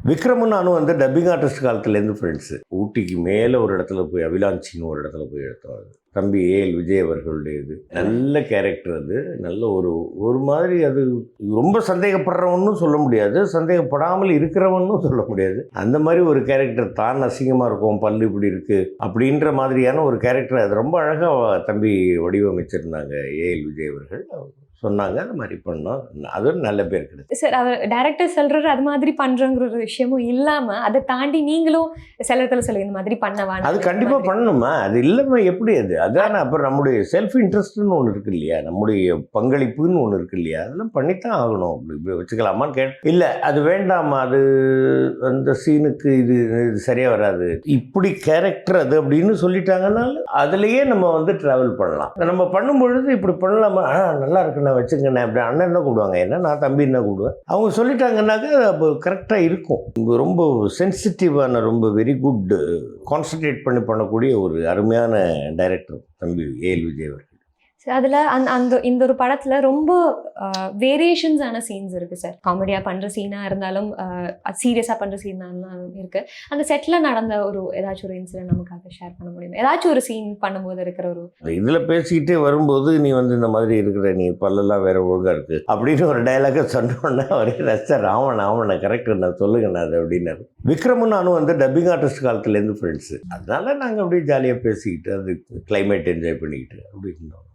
விக்ரமும் நானும் வந்து dubbing artist காலத்துலேருந்து ஃப்ரெண்ட்ஸு. ஊட்டிக்கு மேலே ஒரு இடத்துல போய் அவிலாஞ்சின்னு ஒரு இடத்துல போய் எடுத்தோம். அது தம்பி ஏஎல் விஜய் அவர்களுடைய இது நல்ல கேரக்டர். அது நல்ல ஒரு மாதிரி அது ரொம்ப சந்தேகப்படுறவனும் சொல்ல முடியாது, சந்தேகப்படாமல் இருக்கிறவனும் சொல்ல முடியாது. அந்த மாதிரி ஒரு கேரக்டர். தான் அசிங்கமாக இருக்கும், பல்லு இப்படி இருக்குது அப்படின்ற மாதிரியான ஒரு கேரக்டர். அது ரொம்ப அழகாக தம்பி வடிவமைச்சிருந்தாங்க ஏஎல் விஜய் அவர்கள். சொன்னாங்க அந்த மாதிரி பண்ணோம். அது ஒரு நல்ல பேர் கிடையாது சார். அவர் டைரக்டர் சொல்றாரு அது மாதிரி பண்றங்கிற ஒரு விஷயமும் இல்லாம அதை தாண்டி நீங்களும் சில இடத்துல சொல்ல இந்த மாதிரி பண்ணவா, அது கண்டிப்பாக பண்ணணுமா? அது இல்லாம எப்படி? அது அதான அப்புறம் நம்முடைய செல்ஃப் இன்ட்ரெஸ்ட்னு ஒன்று இருக்கு இல்லையா, நம்முடைய பங்களிப்புன்னு ஒன்று இருக்கு இல்லையா, அதெல்லாம் பண்ணித்தான் ஆகணும். இப்படி வச்சுக்கலாமான்னு இல்லை, அது வேண்டாமா, அது அந்த சீனுக்கு இது சரியாக வராது, இப்படி கேரக்டர் அது அப்படின்னு சொல்லிட்டாங்கன்னாலும் அதுலேயே நம்ம வந்து ட்ராவல் பண்ணலாம். நம்ம பண்ணும்பொழுது இப்படி பண்ணலாமா, நல்லா இருக்குண்ணா வச்சுக்கண்ணே அப்படி அண்ணன் என்ன கூப்பிடுவாங்க, என்ன நான் தம்பி என்ன கூப்பிடுவேன். அவங்க சொல்லிட்டாங்கன்னாக்கா அப்போ கரெக்டாக இருக்கும். ரொம்ப சென்சிட்டிவான, ரொம்ப வெரி குட் கான்சன்ட்ரேட் பண்ணி பண்ணக்கூடிய ஒரு அருமையான டைரக்டர் தம்பி ஏஎல் விஜய் அவர்கள். அதுல அந்த இந்த ஒரு படத்துல ரொம்ப வேரியேஷன்ஸான சீன்ஸ் இருக்கு சார். காமெடியா பண்ற சீனா இருந்தாலும் சீரியஸா பண்ற சீனா இருந்தாலும் இருக்கு. அந்த செட்ல நடந்த ஒரு ஏதாச்சும் ஒரு இன்சிடென்ட் நமக்காக ஷேர் பண்ண முடியுமா? ஏதாச்சும் ஒரு சீன் பண்ணும்போது இருக்கிற ஒரு இதுல பேசிக்கிட்டே வரும்போது நீ வந்து இந்த மாதிரி இருக்கிற, நீ பல்லெல்லாம் வேற ஒழுங்கா இருக்கு அப்படின்னு ஒரு டைலாக சொன்னோன்னா அவரே ரசிச்சார். ஆமாண்ணா கரெக்ட் நான் சொல்லுங்கண்ணா அது அப்படின்னாரு. விக்ரமும் நானும் வந்து டப்பிங் ஆர்டிஸ்ட் காலத்துலேருந்து ஃப்ரெண்ட்ஸு. அதனால நாங்கள் அப்படியே ஜாலியாக பேசிக்கிட்டு அது கிளைமேட் என்ஜாய் பண்ணிக்கிட்டு அப்படி இருந்தோம்.